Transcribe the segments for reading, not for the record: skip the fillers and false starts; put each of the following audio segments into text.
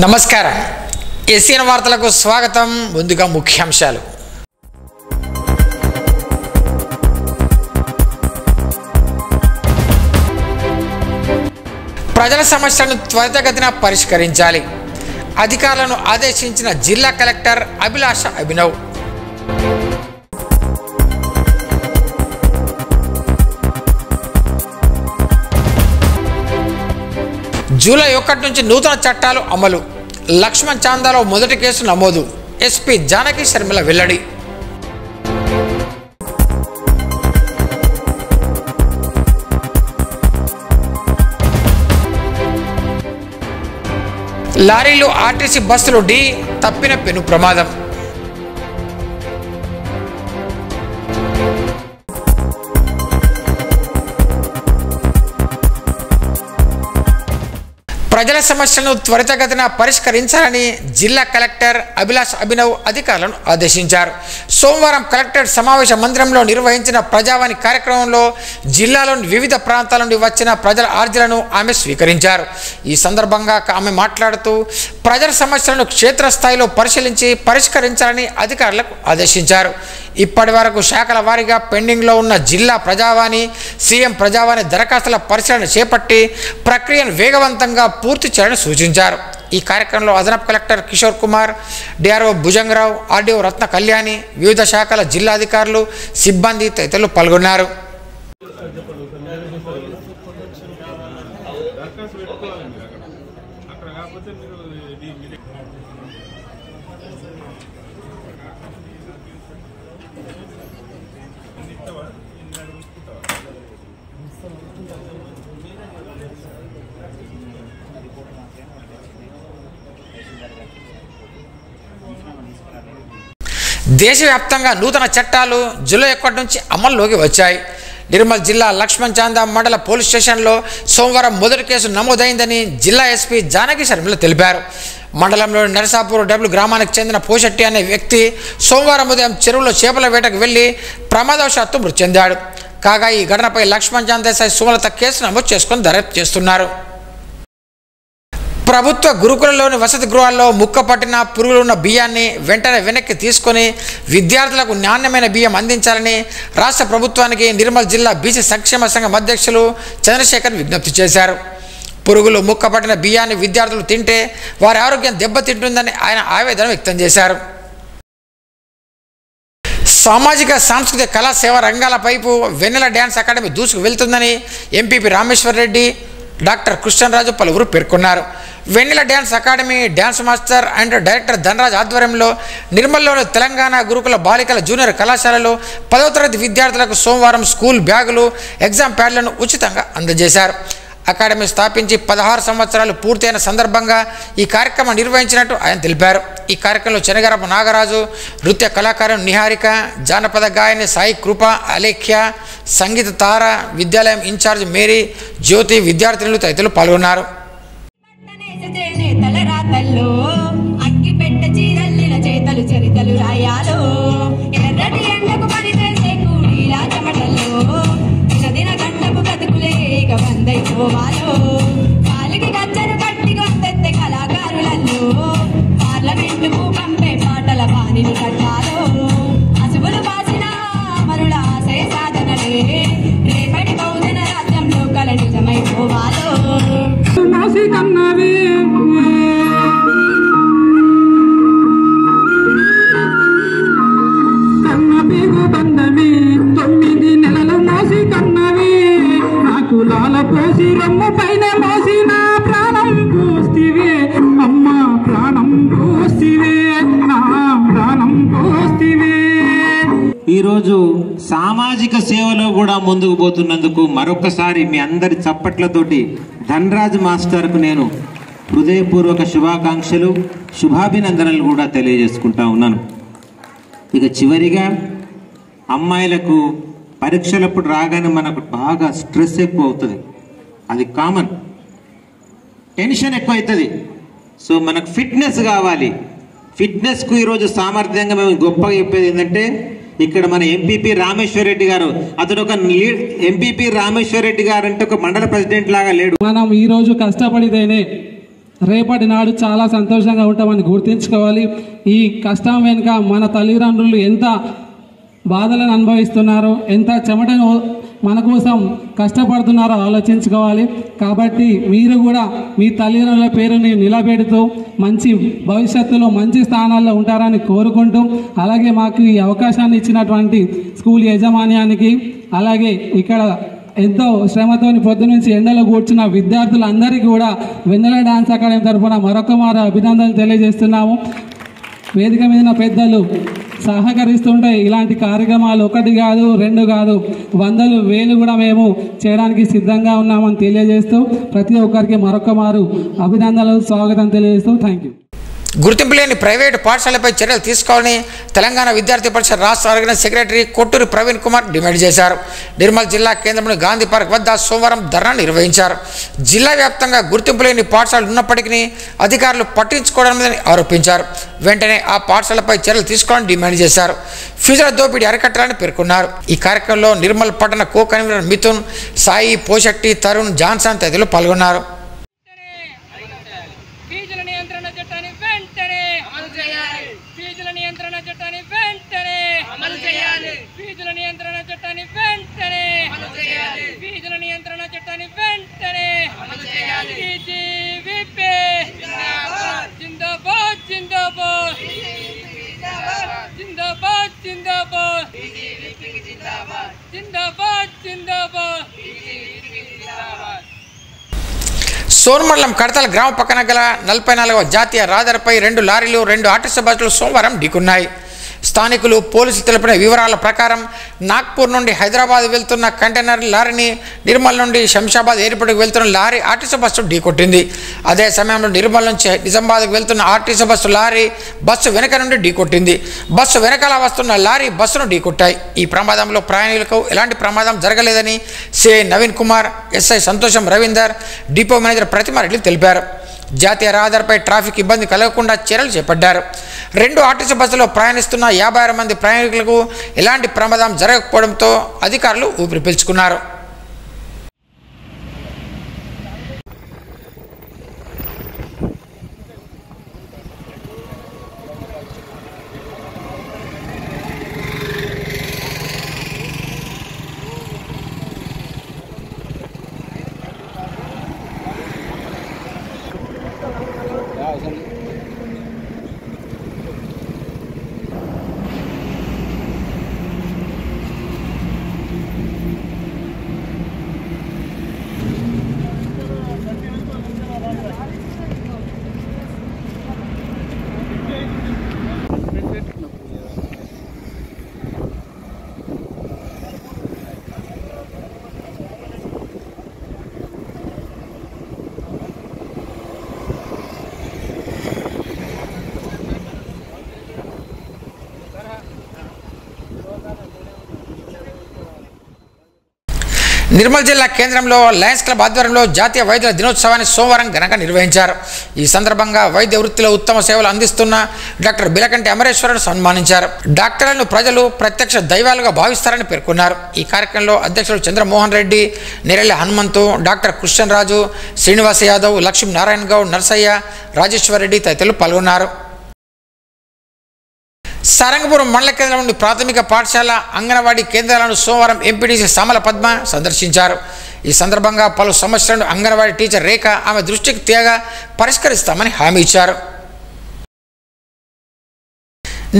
నమస్కారం ఏసీఎన్ వార్తలకు స్వాగతం. ముందుగా ముఖ్యాంశాలు. ప్రజల సమస్యలను త్వరితగతిన పరిష్కరించాలి. అధికారులను ఆదేశించిన జిల్లా కలెక్టర్ అభిలాష అభినవ్. జూలై 1 నుంచి నూతన చట్టాలు అమలు. లక్ష్మణ్ చాందాలో మొదటి కేసు నమోదు. ఎస్పీ జానకి శర్మిల వెల్లడి. లారీలు ఆర్టీసీ బస్సులు ఢీ, తప్పిన పెను ప్రమాదం. ప్రజల సమస్యలను త్వరితగతిన పరిష్కరించాలని జిల్లా కలెక్టర్ అభిలాష్ అభినవ్ అధికారులను ఆదేశించారు. సోమవారం కలెక్టరేట్ సమావేశ మందిరంలో నిర్వహించిన ప్రజావాణి కార్యక్రమంలో జిల్లాలోని వివిధ ప్రాంతాల నుండి వచ్చిన ప్రజల అర్జీలను ఆమె స్వీకరించారు. ఈ సందర్భంగా ఆమె మాట్లాడుతూ ప్రజల సమస్యలను క్షేత్రస్థాయిలో పరిశీలించి పరిష్కరించాలని అధికారులకు ఆదేశించారు. ఇప్పటి వరకు శాఖల వారీగా పెండింగ్లో ఉన్న జిల్లా ప్రజావాణి, సీఎం ప్రజావాణి దరఖాస్తుల పరిశీలన చేపట్టి ప్రక్రియను వేగవంతంగా పూర్తి చేయాలని సూచించారు. ఈ కార్యక్రమంలో అదనపు collector Kishore Kumar, DRO Bhujangarao, RDO Ratna Kalyani, వివిధ శాఖల జిల్లా అధికారులు, సిబ్బంది తదితరులు పాల్గొన్నారు. దేశవ్యాప్తంగా నూతన చట్టాలు జూలై 1 నుంచి అమల్లోకి వచ్చాయి. నిర్మల్ జిల్లా లక్ష్మణ్ చాందా మండల పోలీస్ స్టేషన్లో సోమవారం మొదటి కేసు నమోదైందని జిల్లా ఎస్పీ జానకి శర్మిల తెలిపారు. మండలంలోని నరసాపూర్ డబ్ల్యూ గ్రామానికి చెందిన పోషెట్టి అనే వ్యక్తి సోమవారం ఉదయం చెరువులో చేపల వేటకు వెళ్లి ప్రమాదవశాత్తు మృతి చెందాడు. కాగా ఈ ఘటనపై లక్ష్మణ్ చాందా ఎస్ఐ సుమలత కేసు నమోదు చేసుకుని దర్యాప్తు చేస్తున్నారు. ప్రభుత్వ గురుకులలోని వసతి గృహాల్లో ముక్క పట్టిన పురుగులు ఉన్న బియ్యాన్ని వెంటనే వెనక్కి తీసుకొని విద్యార్థులకు నాణ్యమైన బియ్యం అందించాలని రాష్ట్ర ప్రభుత్వానికి నిర్మల్ జిల్లా బీసీ సంక్షేమ సంఘం అధ్యక్షులు చంద్రశేఖర్ విజ్ఞప్తి చేశారు. పురుగులు ముక్క పట్టిన బియ్యాన్ని విద్యార్థులు తింటే వారి ఆరోగ్యం దెబ్బతింటుందని ఆయన ఆవేదన వ్యక్తం చేశారు. సామాజిక సాంస్కృతిక కళా సేవా రంగాల వైపు వెన్నెల డ్యాన్స్ అకాడమీ దూసుకు వెళ్తుందని ఎంపీపీ రామేశ్వర్ రెడ్డి, డాక్టర్ కృష్ణరాజు పలువురు పేర్కొన్నారు. Vennela dance academy dance master and director Dhanraj ఆధ్వర్యంలో నిర్మల్లోని తెలంగాణ గురుకుల బాలికల జూనియర్ కళాశాలలో 10వ తరగతి విద్యార్థులకు సోమవారం స్కూల్ బ్యాగులు, ఎగ్జామ్ ప్యాడ్లను ఉచితంగా అందజేశారు. అకాడమీ స్థాపించి 16 సంవత్సరాలు పూర్తయిన సందర్భంగా ఈ కార్యక్రమం నిర్వహించినట్టు ఆయన తెలిపారు. ఈ కార్యక్రమంలో చెనగరపు నాగరాజు, నృత్య కళాకారులు నిహారిక, జానపద గాయని సాయి కృప, అలేఖ్య, సంగీత తార, విద్యాలయం ఇన్ఛార్జ్ మేరీ, జ్యోతి, విద్యార్థినులు తదితరులు పాల్గొన్నారు. పార్లమెంటుకు పంపే పాటల బాణిని కట్టాలో అసువులు పాసిన మరుల ఆశయ సాధనలే రేపటి బహుజన రాజ్యంలో కల నిజమైపోవాలో. బంధమే 9 నెలల మోసి కన్నవి నాకు లాల పోసి రొమ్ము పైన మోసిన ప్రాణం పోస్తివే అమ్మ, ప్రాణం పోస్తివే, నా ప్రాణం పోస్తివే. ఈరోజు సామాజిక సేవలో కూడా ముందుకు పోతున్నందుకు మరొకసారి మీ అందరి చప్పట్లతోటి ధనరాజ్ మాస్టర్కు నేను హృదయపూర్వక శుభాకాంక్షలు, శుభాభినందనలు కూడా తెలియజేసుకుంటా ఉన్నాను. ఇక చివరిగా అమ్మాయిలకు పరీక్షలప్పుడు రాగానే మనకు బాగా స్ట్రెస్ ఎక్కువ అవుతుంది, అది కామన్, టెన్షన్ ఎక్కువ అవుతుంది. సో మనకు ఫిట్నెస్ కావాలి. ఫిట్నెస్కు ఈరోజు సామర్థ్యంగా మేము గొప్పగా చెప్పేది ఏంటంటే ఇక్కడ మన ఎంపీపీ రామేశ్వర్ రెడ్డి గారు అతను ఒక ఎంపీపీ రామేశ్వర్ రెడ్డి గారు అంటే ఒక మండల ప్రెసిడెంట్ లాగా లేడు. మనం ఈ రోజు కష్టపడితేనే రేపటి నాడు చాలా సంతోషంగా ఉంటామని గుర్తుంచుకోవాలి. ఈ కష్టం వెనుక మన తల్లిదండ్రులు ఎంత బాధలను అనుభవిస్తున్నారో, ఎంత చెమటను మన కోసం కష్టపడుతున్నారో ఆలోచించుకోవాలి. కాబట్టి మీరు కూడా మీ తల్లిదండ్రుల పేరుని నిలబెడుతూ మంచి భవిష్యత్తులో మంచి స్థానాల్లో ఉంటారని కోరుకుంటూ, అలాగే మాకు ఈ అవకాశాన్ని ఇచ్చినటువంటి స్కూల్ యాజమాన్యానికి, అలాగే ఇక్కడ ఎంతో శ్రమతోని పొద్దు నుంచి ఎండలో కూర్చున్న విద్యార్థులందరికీ కూడా వెన్నెల డాన్స్ అకాడమీ తరఫున మరొక మారు అభినందనలు తెలియజేస్తున్నాము. వేదిక మీద పెద్దలు సహకరిస్తుంటే ఇలాంటి కార్యక్రమాలు ఒకటి కాదు, రెండు కాదు, వందలు వేలు కూడా మేము చేయడానికి సిద్ధంగా ఉన్నామని తెలియజేస్తూ ప్రతి ఒక్కరికి మరొక మారు అభినందనలు, స్వాగతం తెలియజేస్తూ థ్యాంక్ యూ. గుర్తింపు లేని ప్రైవేటు పాఠశాలపై చర్యలు తీసుకోవాలని తెలంగాణ విద్యార్థి పరిషత్ రాష్ట్ర organise secretary Kotturi Praveen Kumar demand చేశారు. నిర్మల్ జిల్లా కేంద్రంలోని గాంధీ పార్క్ వద్ద సోమవారం ధర్నా నిర్వహించారు. జిల్లా వ్యాప్తంగా గుర్తింపు లేని పాఠశాలలు ఉన్నప్పటికీ అధికారులు పట్టించుకోవడం లేదని ఆరోపించారు. వెంటనే ఆ పాఠశాలపై చర్యలు తీసుకోవాలని డిమాండ్ చేశారు. ఫీజుల దోపిడీ అరికట్టాలని పేర్కొన్నారు. ఈ కార్యక్రమంలో నిర్మల్ పట్టణ co convener Mithun, Sai, Poshetti, Tarun, Johnson తదితరులు పాల్గొన్నారు. సోన్మండలం కడతల గ్రామ పక్కన గల 44వ జాతీయ రహదారిపై 2 లారీలు 2 ఆర్టీసీ బస్సులు సోమవారం ఢీకొన్నాయి. స్థానికులు పోలీసులు తెలిపిన వివరాల ప్రకారం నాగ్పూర్ నుండి హైదరాబాద్ వెళ్తున్న కంటైనర్ లారీని నిర్మల్ నుండి శంషాబాద్ ఎయిర్పోర్ట్కి వెళ్తున్న లారీ ఆర్టీసీ బస్సు ఢీకొట్టింది. అదే సమయంలో నిర్మల్ నుంచి నిజామాబాద్కు వెళ్తున్న ఆర్టీసీ బస్సు లారీ బస్సు వెనక నుండి ఢీకొట్టింది. బస్సు వెనకాల వస్తున్న లారీ బస్సును ఢీకొట్టాయి. ఈ ప్రమాదంలో ప్రయాణికులకు ఎలాంటి ప్రమాదం జరగలేదని సిఐ నవీన్ కుమార్, ఎస్ఐ సంతోషం రవీందర్, డిపో మేనేజర్ ప్రతిమారెడ్డి తెలిపారు. జాతీయ రహదారిపై ట్రాఫిక్ ఇబ్బంది కలగకుండా చర్యలు చేపట్టారు. 2 ఆర్టీసీ బస్సులో ప్రయాణిస్తున్న 56 మంది ప్రయాణికులకు ఎలాంటి ప్రమాదం జరగకపోవడంతో అధికారులు ఊపిరి పీల్చుకున్నారు. నిర్మల్ జిల్లా కేంద్రంలో లయన్స్ క్లబ్ ఆధ్వర్యంలో జాతీయ వైద్యుల దినోత్సవాన్ని సోమవారం ఘనంగా నిర్వహించారు. ఈ సందర్భంగా వైద్య వృత్తిలో ఉత్తమ సేవలు అందిస్తున్న డాక్టర్ బిలకంటి అమరేశ్వరను సన్మానించారు. డాక్టర్లను ప్రజలు ప్రత్యక్ష దైవాలుగా భావిస్తారని పేర్కొన్నారు. ఈ కార్యక్రమంలో అధ్యక్షుడు చంద్రమోహన్ రెడ్డి, నెరెల్లి హనుమంతు, డాక్టర్ కృష్ణ రాజు, శ్రీనివాస యాదవ్, లక్ష్మీ నారాయణ గౌడ్, నర్సయ్య, రాజేశ్వర్ రెడ్డి తదితరులు పాల్గొన్నారు. సారంగపురం మండల కేంద్రం నుండి ప్రాథమిక పాఠశాల, అంగన్వాడీ కేంద్రాలను సోమవారం ఎంపీటీసీ సామల పద్మ సందర్శించారు. ఈ సందర్భంగా పలు సమస్యలను అంగన్వాడీ టీచర్ రేఖ ఆమె దృష్టికి తేగా పరిష్కరిస్తామని హామీ ఇచ్చారు.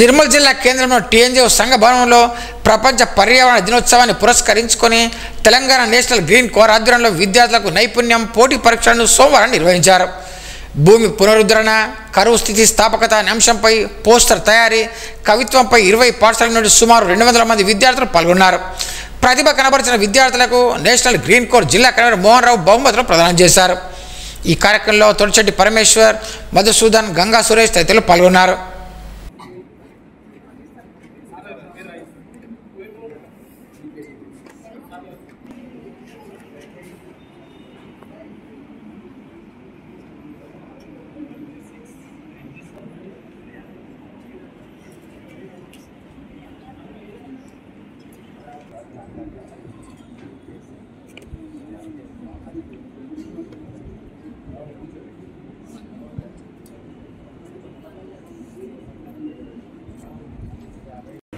నిర్మల్ జిల్లా కేంద్రంలో టీఎన్జిఓ సంఘ భవనంలో ప్రపంచ పర్యావరణ దినోత్సవాన్ని పురస్కరించుకొని తెలంగాణ నేషనల్ గ్రీన్ కోర్ ఆధ్వర్యంలో విద్యార్థులకు నైపుణ్యం పోటీ పరీక్షలను సోమవారం నిర్వహించారు. భూమి పునరుద్ధరణ, కరువు స్థితి స్థాపకత అనే అంశంపై పోస్టర్ తయారీ, కవిత్వంపై 20 పాఠశాలల నుండి సుమారు 200 మంది విద్యార్థులు పాల్గొన్నారు. ప్రతిభ కనబరిచిన విద్యార్థులకు నేషనల్ గ్రీన్ కోర్ జిల్లా కన్వీనర్ మోహన్ రావు బహుమతులు ప్రదానం చేశారు. ఈ కార్యక్రమంలో తొలిచెట్టి పరమేశ్వర్, మధుసూదన్, గంగా సురేష్ తదితరులు పాల్గొన్నారు.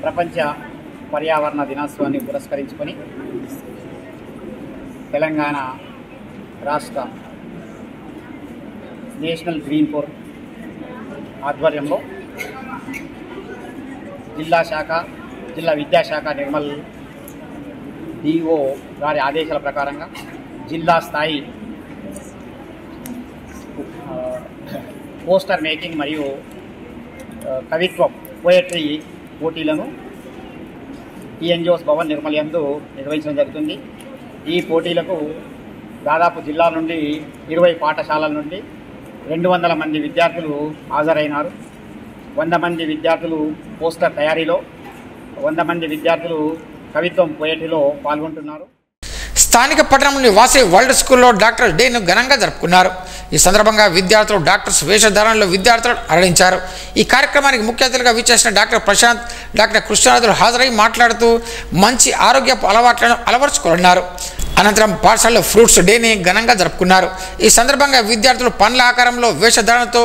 ప్రపంచ పర్యావరణ దినోత్సవాన్ని పురస్కరించుకొని తెలంగాణ రాష్ట్ర నేషనల్ గ్రీన్ కోర్ ఆధ్వర్యంలో జిల్లా విద్యాశాఖ నిర్మల్ డిఓ గారి ఆదేశాల ప్రకారంగా జిల్లా స్థాయి పోస్టర్ మేకింగ్ మరియు కవిత్వం పోయట్రీ పోటీలను టీఎన్జిఓస్ భవన్ నిర్మల్ యందు నిర్వహించడం జరుగుతుంది. ఈ పోటీలకు దాదాపు జిల్లా నుండి 20 పాఠశాలల నుండి 200 మంది విద్యార్థులు హాజరైనారు. 100 మంది విద్యార్థులు పోస్టర్ తయారీలో, 100 మంది విద్యార్థులు కవిత్వం పోయట్రీలో పాల్గొంటున్నారు. స్థానిక పట్టణంలోని వాసవి వరల్డ్ స్కూల్లో డాక్టర్ డేను ఘనంగా జరుపుకున్నారు. ఈ సందర్భంగా విద్యార్థులు డాక్టర్స్ వేషధారణలో విద్యార్థులు అలరించారు. ఈ కార్యక్రమానికి ముఖ్య అతిథిగా విచ్చేసిన డాక్టర్ ప్రశాంత్, డాక్టర్ కృష్ణనాథులు హాజరై మాట్లాడుతూ మంచి ఆరోగ్యపు అలవాట్లను అలవరుచుకోనున్నారు. అనంతరం పాఠశాలలో ఫ్రూట్స్ డేని ఘనంగా జరుపుకున్నారు. ఈ సందర్భంగా విద్యార్థులు పండ్ల ఆకారంలో వేషధారణతో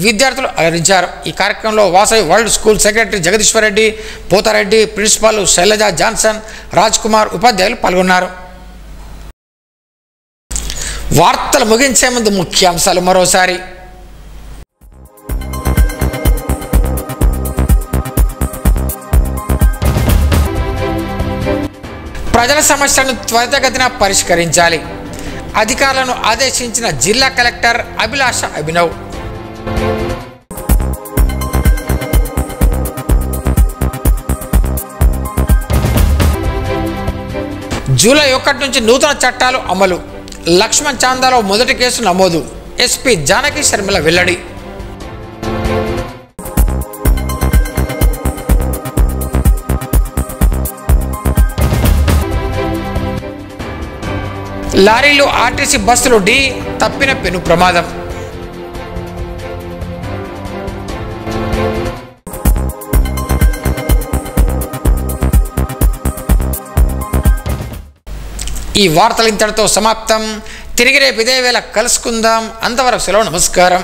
విద్యార్థులు అలరించారు. ఈ కార్యక్రమంలో Vasavi world school secretary Jagadishwar Reddy, Pothareddy, principal Sailaja Johnson, Raj Kumar ఉపాధ్యాయులు పాల్గొన్నారు. వార్తలు ముగించే ముందు ముఖ్యాంశాలు మరోసారి. ప్రజల సమస్యలను త్వరితగతిన పరిష్కరించాలి, అధికారులను ఆదేశించిన జిల్లా కలెక్టర్ అభిలాష అభినవ్. జూలై 1 నుంచి నూతన చట్టాలు అమలు, లక్ష్మణ్ చాందాలో మొదటి కేసు నమోదు, ఎస్పీ జానకి శర్మిల వెల్లడి. లారీలు ఆర్టీసీ బస్సులు ఢీ, తప్పిన పెను ప్రమాదం. ఈ వార్తలు ఇంతటితో సమాప్తం. తిరిగి రేపు ఇదే వేళ కలుసుకుందాం. అంతవరకు సెలవు. నమస్కారం.